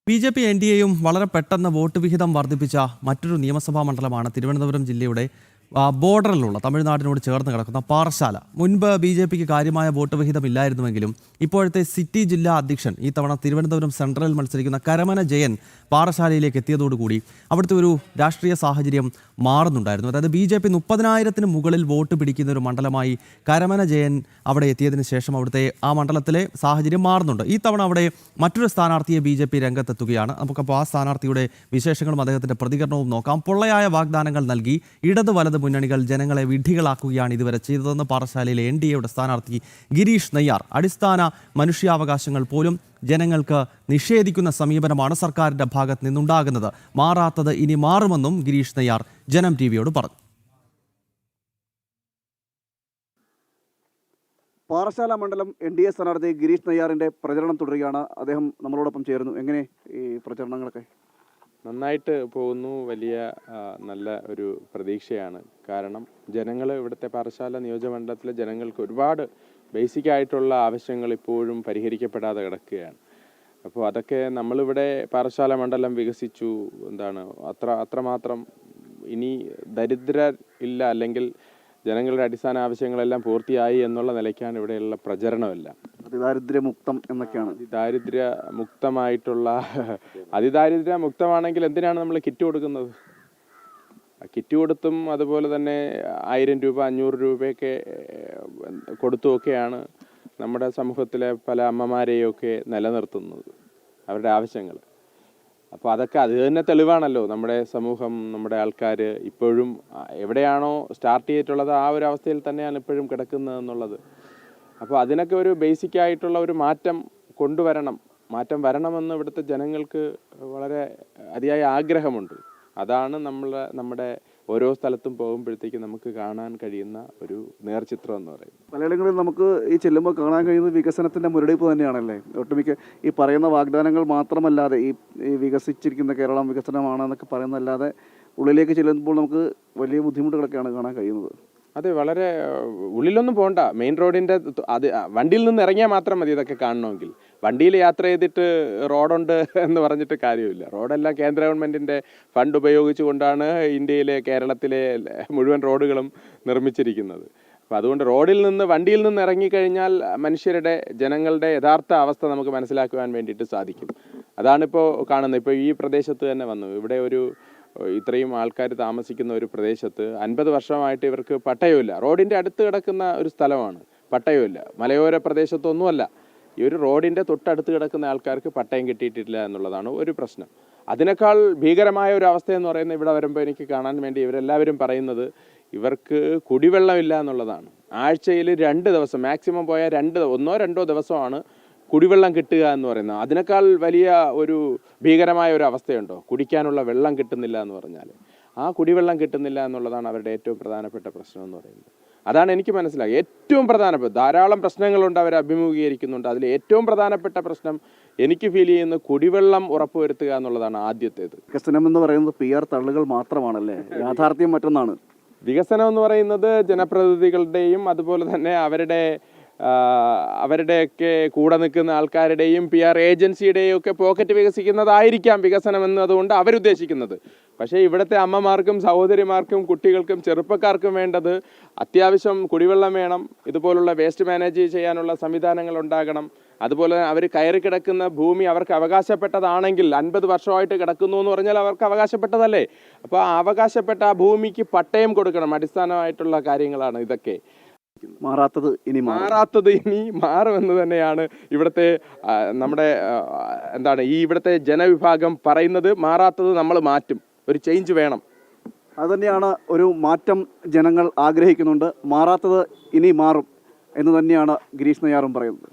BJP. എൻ.ഡി.എയും വളരെ പെട്ടെന്ന് vote വിഹിതം വർദ്ധിപ്പിച്ച മറ്റൊരു നിയമസഭാ മണ്ഡലമാണ് തിരുവനന്തപുരം ജില്ലയുടെ ബോർഡറിലുള്ള തമിഴ്നാടിനോട് ചേർന്ന് കിടക്കുന്ന പാറശാല. മുൻപ് ബി.ജെ.പിക്ക് കാര്യമായ വോട്ട് വിഹിതം ഇല്ലായിരുന്നുവെങ്കിലും ഇപ്പോഴത്തെ സിറ്റി ജില്ലാ അധ്യക്ഷൻ ഈ തവണ തിരുവനന്തപുരം സെൻട്രലിൽ മത്സരിക്കുന്ന കരമന ജയൻ പാറശാലയിലേക്ക് എത്തിയതോടുകൂടി അവിടുത്തെ ഒരു രാഷ്ട്രീയ സാഹചര്യം മാറുന്നുണ്ടായിരുന്നു. അതായത് ബി.ജെ.പി. 30,000-ന് മുകളിൽ വോട്ട് പിടിക്കുന്ന ഒരു മണ്ഡലമായി കരമന ജയൻ അവിടെ എത്തിയതിനു ശേഷം അവിടുത്തെ ആ മണ്ഡലത്തിലെ സാഹചര്യം മാറുന്നുണ്ട്. ഈ തവണ അവിടെ മറ്റൊരു സ്ഥാനാർത്ഥിയെ ബി.ജെ.പി. രംഗത്തെത്തുകയാണ്. നമുക്കപ്പോൾ ആ സ്ഥാനാർത്ഥിയുടെ വിശേഷങ്ങളും അദ്ദേഹത്തിൻ്റെ പ്രതികരണവും നോക്കാം. പൊള്ളയായ വാഗ്ദാനങ്ങൾ നൽകി ഇടത് വലത് മുന്നണികൾ ജനങ്ങളെ വിഡ്ഢികളാക്കുകയാണ് ഇതുവരെ ചെയ്തതെന്ന് പാറശാലയിലെ എൻ.ഡി.എയുടെ സ്ഥാനാർത്ഥി ഗിരീഷ് നെയ്യാർ. അടിസ്ഥാന മനുഷ്യാവകാശങ്ങൾ പോലും ജനങ്ങൾക്ക് നിഷേധിക്കുന്ന സമീപനമാണ് സർക്കാരിന്റെ ഭാഗത്ത് നിന്നുണ്ടാകുന്നത്. മാറാത്തത് ഇനി മാറുമെന്നും ഗിരീഷ് നെയ്യാർ ജനം ടിവിയോട് പറഞ്ഞു. പാറശാല മണ്ഡലം എൻ.ഡി.എ സ്ഥാനാർത്ഥി ഗിരീഷ് നെയ്യാറിന്റെ പ്രചരണം തുടരുകയാണ്. അദ്ദേഹം നമ്മളോടൊപ്പം ചേരുന്നു. എങ്ങനെ ഈ പ്രചരണങ്ങളൊക്കെ? നന്നായിട്ട് പോകുന്നു. വലിയ നല്ല ഒരു പ്രതീക്ഷയാണ്. കാരണം ജനങ്ങൾ, ഇവിടുത്തെ പാറശാല നിയോജകമണ്ഡലത്തിലെ ജനങ്ങൾക്ക് ഒരുപാട് ബേസിക് ആയിട്ടുള്ള ആവശ്യങ്ങൾ ഇപ്പോഴും പരിഹരിക്കപ്പെടാതെ കിടക്കുകയാണ്. അപ്പോൾ അതൊക്കെ നമ്മളിവിടെ പാറശാല മണ്ഡലം വികസിച്ചു, അത്രമാത്രം ഇനി ദരിദ്രർ ഇല്ല, അല്ലെങ്കിൽ ജനങ്ങളുടെ അടിസ്ഥാന ആവശ്യങ്ങളെല്ലാം പൂർത്തിയായി എന്നുള്ള നിലയ്ക്കാണ് ഇവിടെയുള്ള പ്രചരണമെല്ലാം. അതിദാരിദ്ര്യമുക്തം എന്നൊക്കെയാണ്. അതിദാരിദ്ര്യമുക്തമാണെങ്കിൽ എന്തിനാണ് നമ്മൾ കിറ്റ് കൊടുക്കുന്നത്? കിറ്റ് കൊടുത്തും അതുപോലെ തന്നെ 1000 രൂപ 500 രൂപയൊക്കെ കൊടുത്തുമൊക്കെയാണ് നമ്മുടെ സമൂഹത്തിലെ പല അമ്മമാരെയൊക്കെ നിലനിർത്തുന്നത്, അവരുടെ ആവശ്യങ്ങൾ. അപ്പോൾ അതൊക്കെ അത് തന്നെ തെളിവാണല്ലോ. നമ്മുടെ സമൂഹം, നമ്മുടെ ആൾക്കാർ ഇപ്പോഴും എവിടെയാണോ സ്റ്റാർട്ട് ചെയ്തിട്ടുള്ളത് ആ ഒരു അവസ്ഥയിൽ തന്നെയാണ് ഇപ്പോഴും കിടക്കുന്നത് എന്നുള്ളത്. അപ്പോൾ അതിനൊക്കെ ഒരു ബേസിക് ആയിട്ടുള്ള ഒരു മാറ്റം മാറ്റം വരണമെന്ന് ഇവിടുത്തെ ജനങ്ങൾക്ക് വളരെ അതിയായ ആഗ്രഹമുണ്ട്. അതാണ് നമ്മുടെ ഓരോ സ്ഥലത്തും പോകുമ്പോഴത്തേക്ക് നമുക്ക് കാണാൻ കഴിയുന്ന ഒരു നേർചിത്രം എന്ന് പറയുന്നത്. പലയിടങ്ങളിൽ നമുക്ക് ഈ ചെല്ലുമ്പോൾ കാണാൻ കഴിയുന്നത് വികസനത്തിൻ്റെ മുരടിപ്പ് തന്നെയാണല്ലേ. ഒട്ടുമിക്ക ഈ പറയുന്ന വാഗ്ദാനങ്ങൾ മാത്രമല്ലാതെ ഈ വികസിച്ചിരിക്കുന്ന കേരളം വികസനമാണെന്നൊക്കെ പറയുന്നതല്ലാതെ ഉള്ളിലേക്ക് ചെല്ലുമ്പോൾ നമുക്ക് വലിയ ബുദ്ധിമുട്ടുകളൊക്കെയാണ് കാണാൻ കഴിയുന്നത്. അതെ, വളരെ ഉള്ളിലൊന്നും പോകണ്ട. മെയിൻ റോഡിൻ്റെ വണ്ടിയിൽ നിന്ന് ഇറങ്ങിയാൽ മാത്രം മതി ഇതൊക്കെ കാണണമെങ്കിൽ. വണ്ടിയിൽ യാത്ര ചെയ്തിട്ട് റോഡുണ്ട് എന്ന് പറഞ്ഞിട്ട് കാര്യമില്ല. റോഡെല്ലാം കേന്ദ്ര ഗവൺമെൻറ്റിൻ്റെ ഫണ്ട് ഉപയോഗിച്ചുകൊണ്ടാണ് കേരളത്തിലെ മുഴുവൻ റോഡുകളും നിർമ്മിച്ചിരിക്കുന്നത്. അപ്പോൾ അതുകൊണ്ട് വണ്ടിയിൽ നിന്ന് ഇറങ്ങിക്കഴിഞ്ഞാൽ ജനങ്ങളുടെ യഥാർത്ഥ അവസ്ഥ നമുക്ക് മനസ്സിലാക്കുവാൻ വേണ്ടിയിട്ട് സാധിക്കും. അതാണിപ്പോൾ കാണുന്നത്. ഇപ്പോൾ ഈ പ്രദേശത്ത് തന്നെ വന്നു, ഇവിടെ ഇത്രയും ആൾക്കാർ താമസിക്കുന്ന ഒരു പ്രദേശത്ത് 50 വർഷമായിട്ട് ഇവർക്ക് പട്ടയമില്ല. റോഡിൻ്റെ അടുത്ത് കിടക്കുന്ന ഒരു സ്ഥലമാണ്, പട്ടയമില്ല. മലയോര പ്രദേശത്തൊന്നുമല്ല. ഈ ഒരു റോഡിൻ്റെ തൊട്ടടുത്ത് കിടക്കുന്ന ആൾക്കാർക്ക് പട്ടയം കിട്ടിയിട്ടില്ല എന്നുള്ളതാണ് ഒരു പ്രശ്നം. അതിനേക്കാൾ ഭീകരമായ ഒരു അവസ്ഥയെന്ന് പറയുന്നത് ഇവിടെ വരുമ്പോൾ എനിക്ക് കാണാൻ വേണ്ടി ഇവരെല്ലാവരും പറയുന്നത് ഇവർക്ക് കുടിവെള്ളമില്ല എന്നുള്ളതാണ്. ആഴ്ചയിൽ 2 ദിവസം, മാക്സിമം പോയാൽ 1-2 ദിവസമാണ് കുടിവെള്ളം കിട്ടുക എന്ന് പറയുന്നത്. അതിനേക്കാൾ വലിയ ഒരു ഭീകരമായ ഒരു അവസ്ഥയുണ്ടോ? കുടിക്കാനുള്ള വെള്ളം കിട്ടുന്നില്ല എന്ന് പറഞ്ഞാൽ. ആ കുടിവെള്ളം കിട്ടുന്നില്ല എന്നുള്ളതാണ് അവരുടെ ഏറ്റവും പ്രധാനപ്പെട്ട പ്രശ്നം എന്ന് പറയുന്നത്. അതാണ് എനിക്ക് മനസ്സിലായി ഏറ്റവും പ്രധാനപ്പെട്ട. ധാരാളം പ്രശ്നങ്ങളുണ്ട് അവർ അഭിമുഖീകരിക്കുന്നുണ്ട്. അതിൽ ഏറ്റവും പ്രധാനപ്പെട്ട പ്രശ്നം എനിക്ക് ഫീൽ ചെയ്യുന്ന കുടിവെള്ളം ഉറപ്പുവരുത്തുക എന്നുള്ളതാണ് ആദ്യത്തേത്. വികസനം എന്ന് പറയുന്നത് PR തള്ളുകൾ മാത്രമാണല്ലേ? യാഥാർത്ഥ്യം മറ്റൊന്നാണ്. വികസനം എന്ന് പറയുന്നത് ജനപ്രതിനിധികളുടെയും അതുപോലെ തന്നെ അവരുടെയൊക്കെ കൂടെ നിൽക്കുന്ന ആൾക്കാരുടെയും PR ഏജൻസിയുടെയും ഒക്കെ പോക്കറ്റ് വികസിക്കുന്നതായിരിക്കാം വികസനം എന്നതുകൊണ്ട് അവരുദ്ദേശിക്കുന്നത്. പക്ഷേ ഇവിടുത്തെ അമ്മമാർക്കും സഹോദരിമാർക്കും കുട്ടികൾക്കും ചെറുപ്പക്കാർക്കും വേണ്ടത് അത്യാവശ്യം കുടിവെള്ളം വേണം, ഇതുപോലുള്ള വേസ്റ്റ് മാനേജ് ചെയ്യാനുള്ള സംവിധാനങ്ങൾ ഉണ്ടാകണം. അതുപോലെ അവർ കയറി കിടക്കുന്ന ഭൂമി അവർക്ക് അവകാശപ്പെട്ടതാണെങ്കിൽ 50 വർഷമായിട്ട് കിടക്കുന്നു എന്ന് പറഞ്ഞാൽ അവർക്ക് അവകാശപ്പെട്ടതല്ലേ. അപ്പോൾ ആ അവകാശപ്പെട്ട ആ ഭൂമിക്ക് പട്ടയം കൊടുക്കണം. അടിസ്ഥാനമായിട്ടുള്ള കാര്യങ്ങളാണ് ഇതൊക്കെ. മാറാത്തത് ഇനി മാറുമെന്ന് തന്നെയാണ് ഇവിടുത്തെ ഇവിടുത്തെ ജനവിഭാഗം പറയുന്നത്. മാറാത്തത് നമ്മൾ മാറ്റും, ഒരു ചേഞ്ച് വേണം. അതുതന്നെയാണ് ഒരു മാറ്റം ജനങ്ങൾ ആഗ്രഹിക്കുന്നുണ്ട്. മാറാത്തത് ഇനി മാറും എന്ന് തന്നെയാണ് ഗിരീഷ് നെയ്യാറും പറയുന്നത്.